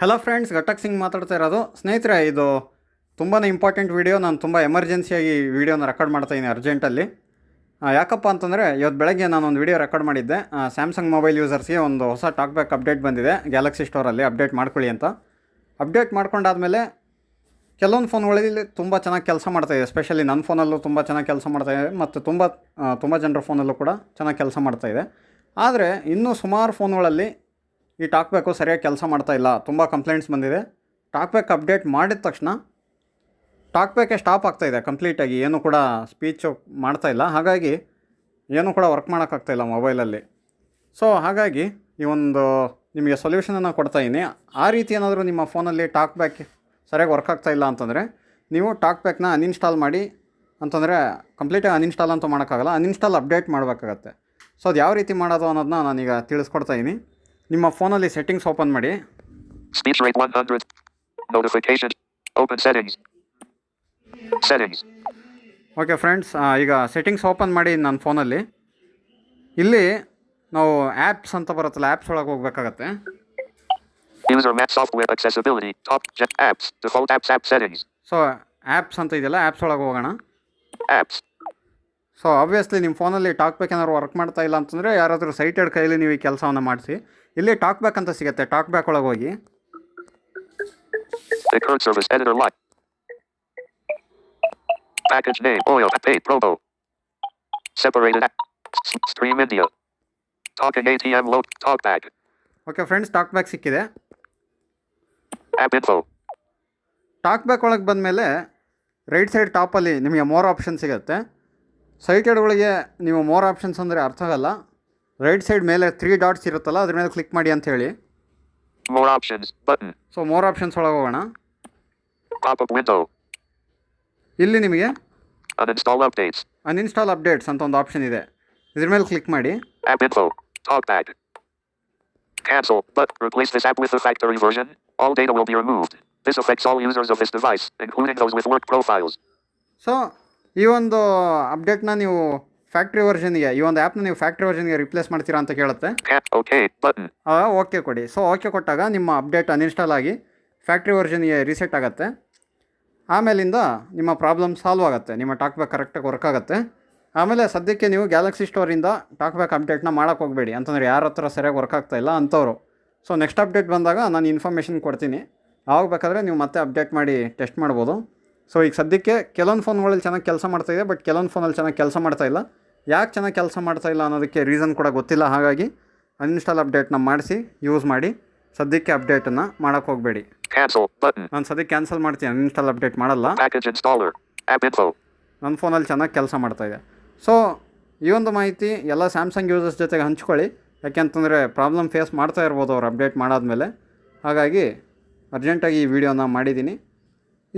Hello friends, Ghatak Singh ಮಾತಾಡ್ತಾ ಇರೋದು. ಸ್ನೇಹಿತರೆ, ಇದು ತುಂಬಾ ಇಂಪಾರ್ಟೆಂಟ್ ವೀಡಿಯೋ. ನಾನು ತುಂಬ ಎಮರ್ಜೆನ್ಸಿಯಾಗಿ ವೀಡಿಯೋನ ರೆಕಾರ್ಡ್ ಮಾಡ್ತಾಯಿದ್ದೀನಿ ಅರ್ಜೆಂಟಲ್ಲಿ. ಯಾಕಪ್ಪ ಅಂತಂದರೆ ಇವತ್ತು ಬೆಳಗ್ಗೆ ನಾನೊಂದು ವೀಡಿಯೋ ರೆಕಾರ್ಡ್ ಮಾಡಿದ್ದೆ. ಸ್ಯಾಮ್ಸಂಗ್ ಮೊಬೈಲ್ ಯೂಸರ್ಸ್ಗೆ ಒಂದು ಹೊಸ ಟಾಕ್ ಬ್ಯಾಕ್ ಅಪ್ಡೇಟ್ ಬಂದಿದೆ ಗ್ಯಾಲಕ್ಸಿ ಸ್ಟೋರಲ್ಲಿ, ಅಪ್ಡೇಟ್ ಮಾಡ್ಕೊಳ್ಳಿ ಅಂತ. ಅಪ್ಡೇಟ್ ಮಾಡ್ಕೊಂಡಾದಮೇಲೆ ಕೆಲವೊಂದು ಫೋನ್ಗಳಲ್ಲಿ ತುಂಬ ಚೆನ್ನಾಗಿ ಕೆಲಸ ಮಾಡ್ತಾಯಿದೆ. ಎಸ್ಪೆಷಲಿ ನನ್ನ ಫೋನಲ್ಲೂ ತುಂಬ ಚೆನ್ನಾಗಿ ಕೆಲಸ ಮಾಡ್ತಾಯಿದೆ ಮತ್ತು ತುಂಬ ಜನರ ಫೋನಲ್ಲೂ ಕೂಡ ಚೆನ್ನಾಗಿ ಕೆಲಸ ಮಾಡ್ತಾಯಿದೆ. ಆದರೆ ಇನ್ನೂ ಸುಮಾರು ಫೋನ್ಗಳಲ್ಲಿ ಈ ಟಾಕ್ ಬ್ಯಾಕು ಸರಿಯಾಗಿ ಕೆಲಸ ಮಾಡ್ತಾಯಿಲ್ಲ. ತುಂಬ ಕಂಪ್ಲೇಂಟ್ಸ್ ಬಂದಿದೆ. ಟಾಕ್ ಬ್ಯಾಕ್ ಅಪ್ಡೇಟ್ ಮಾಡಿದ ತಕ್ಷಣ ಟಾಕ್ ಬ್ಯಾಕೆ ಸ್ಟಾಪ್ ಆಗ್ತಾಯಿದೆ ಕಂಪ್ಲೀಟಾಗಿ, ಏನೂ ಕೂಡ ಸ್ಪೀಚು ಮಾಡ್ತಾಯಿಲ್ಲ. ಹಾಗಾಗಿ ಏನೂ ಕೂಡ ವರ್ಕ್ ಮಾಡೋಕ್ಕಾಗ್ತಾಯಿಲ್ಲ ಮೊಬೈಲಲ್ಲಿ. ಸೊ ಹಾಗಾಗಿ ಈ ಒಂದು ನಿಮಗೆ ಸೊಲ್ಯೂಷನನ್ನು ಕೊಡ್ತಾಯಿದ್ದೀನಿ. ಆ ರೀತಿ ಏನಾದರೂ ನಿಮ್ಮ ಫೋನಲ್ಲಿ ಟಾಕ್ ಬ್ಯಾಕ್ ಸರಿಯಾಗಿ ವರ್ಕ್ ಆಗ್ತಾಯಿಲ್ಲ ಅಂತಂದರೆ ನೀವು ಟಾಕ್ ಬ್ಯಾಕ್ನ ಅನ್ಇನ್ಸ್ಟಾಲ್ ಮಾಡಿ. ಅಂತಂದರೆ ಕಂಪ್ಲೀಟಾಗಿ ಅನ್ಇನ್ಸ್ಟಾಲ್ ಅಂತೂ ಮಾಡೋಕ್ಕಾಗಲ್ಲ, ಅನ್ಇನ್ಸ್ಟಾಲ್ ಅಪ್ಡೇಟ್ ಮಾಡಬೇಕಾಗತ್ತೆ. ಸೊ ಅದು ಯಾವ ರೀತಿ ಮಾಡೋದು ಅನ್ನೋದನ್ನ ನಾನೀಗ ತಿಳಿಸ್ಕೊಡ್ತಾಯಿದ್ದೀನಿ. ನಿಮ್ಮ ಫೋನಲ್ಲಿ ಸೆಟ್ಟಿಂಗ್ಸ್ ಓಪನ್ ಮಾಡಿ. Speech rate 100. Notification. Open settings. Settings. Okay friends, ಈಗ ಸೆಟ್ಟಿಂಗ್ಸ್ ಓಪನ್ ಮಾಡಿ ನನ್ನ ಫೋನಲ್ಲಿ. ಇಲ್ಲಿ ನಾವು ಆ್ಯಪ್ಸ್ ಅಂತ ಬರುತ್ತಲ್ಲ, ಆ್ಯಪ್ಸ್ ಒಳಗೆ ಹೋಗಬೇಕಾಗತ್ತೆ. User Map Software Accessibility. Top Jet Apps. Default Apps. App Settings. So apps ಅಂತ ಇದೆಯಲ್ಲ, ಆ್ಯಪ್ಸ್ ಒಳಗೆ ಹೋಗೋಣ. Apps. ಸೊ ಆಬ್ವಿಯಸ್ಲಿ ನಿಮ್ಮ ಫೋನಲ್ಲಿ ಟಾಕ್ ಬ್ಯಾಕ್ ಏನಾದ್ರು ವರ್ಕ್ ಮಾಡ್ತಾ ಇಲ್ಲ ಅಂತಂದರೆ ಯಾರಾದರೂ ಸೈಟೆಡ್ ಕೈಯಲ್ಲಿ ನೀವು ಈ ಕೆಲಸವನ್ನು ಮಾಡಿಸಿ. ಇಲ್ಲಿ ಟಾಕ್ ಬ್ಯಾಕ್ ಅಂತ ಸಿಗುತ್ತೆ, ಟಾಕ್ ಬ್ಯಾಕ್ ಒಳಗೆ ಹೋಗಿ. The current service editor light. Package name Oil Pay Probo. Separated app. Stream India. Talking ATM load. Talkback. Okay friends, talk back ಸಿಕ್ಕಿದೆ. App info. ಟಾಕ್ ಬ್ಯಾಕ್ ಒಳಗೆ ಬಂದಮೇಲೆ ರೈಟ್ ಸೈಡ್ ಟಾಪಲ್ಲಿ ನಿಮಗೆ more option ಸಿಗುತ್ತೆ. ಸೈಟೆಡ್ಗಳಿಗೆ ನೀವು more options ಅಂದರೆ ಅರ್ಥ ಆಗಲ್ಲ. Right side ಮೇಲೆ 3 ಡಾಟ್ಸ್ ಇರುತ್ತಲ್ಲ, ಅದ್ರ ಮೇಲೆ ಕ್ಲಿಕ್ ಮಾಡಿ ಅಂತ ಹೇಳಿ. More options button. So more options ಒಳಗೆ ಹೋಗೋಣ. Pop-up window. ಇಲ್ಲಿ ನಿಮಗೆ Uninstall updates. ಅನ್ಇನ್ಸ್ಟಾಲ್ ಅಪ್ಡೇಟ್ಸ್ ಅಂತ ಒಂದು ಆಪ್ಷನ್ ಇದೆ, ಇದ್ರ ಮೇಲೆ ಕ್ಲಿಕ್ ಮಾಡಿ. App info. Talkback. Cancel, but replace this app with the factory version. All data will be removed. This affects all users of this device, including those with work profiles. So ಈ ಒಂದು ಅಪ್ಡೇಟ್ನ ನೀವು factory ವರ್ಷನ್ಗೆ, ಈ ಒಂದು ಆ್ಯಪ್ನ ನೀವು factory ವರ್ಷನ್ಗೆ replace ಮಾಡ್ತೀರಾ ಅಂತ ಕೇಳುತ್ತೆ. Okay button. ಓಕೆ ಕೊಡಿ. ಸೊ ಓಕೆ ಕೊಟ್ಟಾಗ ನಿಮ್ಮ ಅಪ್ಡೇಟ್ ಅನ್ಇನ್ಸ್ಟಾಲ್ ಆಗಿ ಫ್ಯಾಕ್ಟ್ರಿ ವರ್ಷನ್ಗೆ ರೀಸೆಟ್ ಆಗುತ್ತೆ. ಆಮೇಲಿಂದ ನಿಮ್ಮ ಪ್ರಾಬ್ಲಮ್ ಸಾಲ್ವ್ ಆಗುತ್ತೆ, ನಿಮ್ಮ ಟಾಕ್ ಬ್ಯಾಕ್ ಕರೆಕ್ಟಾಗಿ ವರ್ಕ್ ಆಗುತ್ತೆ. ಆಮೇಲೆ ಸದ್ಯಕ್ಕೆ ನೀವು ಗ್ಯಾಲಕ್ಸಿ ಸ್ಟೋರಿಂದ ಟಾಕ್ ಬ್ಯಾಕ್ ಅಪ್ಡೇಟ್ನ ಮಾಡೋಕ್ಕೆ ಹೋಗಬೇಡಿ. ಅಂತಂದರೆ ಯಾರ ಹತ್ರ ಸರಿಯಾಗಿ ವರ್ಕ್ ಆಗ್ತಾಯಿಲ್ಲ ಅಂಥವ್ರು. ಸೊ ನೆಕ್ಸ್ಟ್ ಅಪ್ಡೇಟ್ ಬಂದಾಗ ನಾನು ಇನ್ಫಾರ್ಮೇಷನ್ ಕೊಡ್ತೀನಿ, ಆವಾಗ ಬೇಕಾದರೆ ನೀವು ಮತ್ತೆ ಅಪ್ಡೇಟ್ ಮಾಡಿ ಟೆಸ್ಟ್ ಮಾಡ್ಬೋದು. ಸೊ ಈಗ ಸದ್ಯಕ್ಕೆ ಕೆಲವೊಂದು ಫೋನ್ಗಳಲ್ಲಿ ಚೆನ್ನಾಗಿ ಕೆಲಸ ಮಾಡ್ತಾಯಿದೆ, ಬಟ್ ಕೆಲವೊಂದು ಫೋನಲ್ಲಿ ಚೆನ್ನಾಗಿ ಕೆಲಸ ಮಾಡ್ತಾಯಿಲ್ಲ. ಯಾಕೆ ಚೆನ್ನಾಗಿ ಕೆಲಸ ಮಾಡ್ತಾಯಿಲ್ಲ ಅನ್ನೋದಕ್ಕೆ ರೀಸನ್ ಕೂಡ ಗೊತ್ತಿಲ್ಲ. ಹಾಗಾಗಿ ಅನ್ಇನ್ಸ್ಟಾಲ್ ಅಪ್ಡೇಟ್ನ ಮಾಡಿಸಿ ಯೂಸ್ ಮಾಡಿ. ಸದ್ಯಕ್ಕೆ ಅಪ್ಡೇಟನ್ನು ಮಾಡೋಕ್ಕೆ ಹೋಗಬೇಡಿ. Cancel button. ನಾನು ಸದ್ಯಕ್ಕೆ ಕ್ಯಾನ್ಸಲ್ ಮಾಡ್ತೀನಿ, ಅನ್ಇನ್ಸ್ಟಾಲ್ ಅಪ್ಡೇಟ್ ಮಾಡಲ್ಲ. Package installer. App info. ನನ್ನ ಫೋನಲ್ಲಿ ಚೆನ್ನಾಗಿ ಕೆಲಸ ಮಾಡ್ತಾಯಿದೆ. ಸೊ ಈ ಒಂದು ಮಾಹಿತಿ ಎಲ್ಲ ಸ್ಯಾಮ್ಸಂಗ್ ಯೂಸರ್ಸ್ ಜೊತೆಗೆ ಹಂಚ್ಕೊಳ್ಳಿ. ಯಾಕೆಂತಂದರೆ ಪ್ರಾಬ್ಲಮ್ ಫೇಸ್ ಮಾಡ್ತಾ ಇರ್ಬೋದು ಅವ್ರು ಅಪ್ಡೇಟ್ ಮಾಡಾದಮೇಲೆ. ಹಾಗಾಗಿ ಅರ್ಜೆಂಟಾಗಿ ಈ ವಿಡಿಯೋನ ಮಾಡಿದ್ದೀನಿ.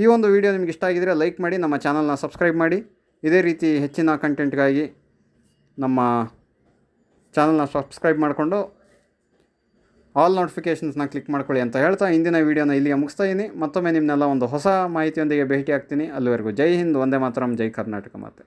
ಈ ಒಂದು ವಿಡಿಯೋ ನಿಮ್ಗೆ ಇಷ್ಟ ಆಗಿದರೆ ಲೈಕ್ ಮಾಡಿ, ನಮ್ಮ ಚಾನಲ್ನ ಸಬ್ಸ್ಕ್ರೈಬ್ ಮಾಡಿ. ಇದೇ ರೀತಿ ಹೆಚ್ಚಿನ ಕಂಟೆಂಟ್ಗಾಗಿ ನಮ್ಮ ಚಾನಲ್ನ ಸಬ್ಸ್ಕ್ರೈಬ್ ಮಾಡಿಕೊಂಡು ಆಲ್ ನೋಟಿಫಿಕೇಷನ್ಸ್ನ ಕ್ಲಿಕ್ ಮಾಡ್ಕೊಳ್ಳಿ ಅಂತ ಹೇಳ್ತಾ ಇಂದಿನ ವೀಡಿಯೋನ ಇಲ್ಲಿಗೆ ಮುಗಿಸ್ತಾ ಇದ್ದೀನಿ. ಮತ್ತೊಮ್ಮೆ ನಿಮ್ಮನ್ನೆಲ್ಲ ಒಂದು ಹೊಸ ಮಾಹಿತಿಯೊಂದಿಗೆ ಭೇಟಿ ಆಗ್ತೀನಿ. ಅಲ್ಲಿವರೆಗೂ ಜೈ ಹಿಂದ್, ವಂದೇ ಮಾತರಂ, ಜೈ ಕರ್ನಾಟಕ ಮಾತೆ.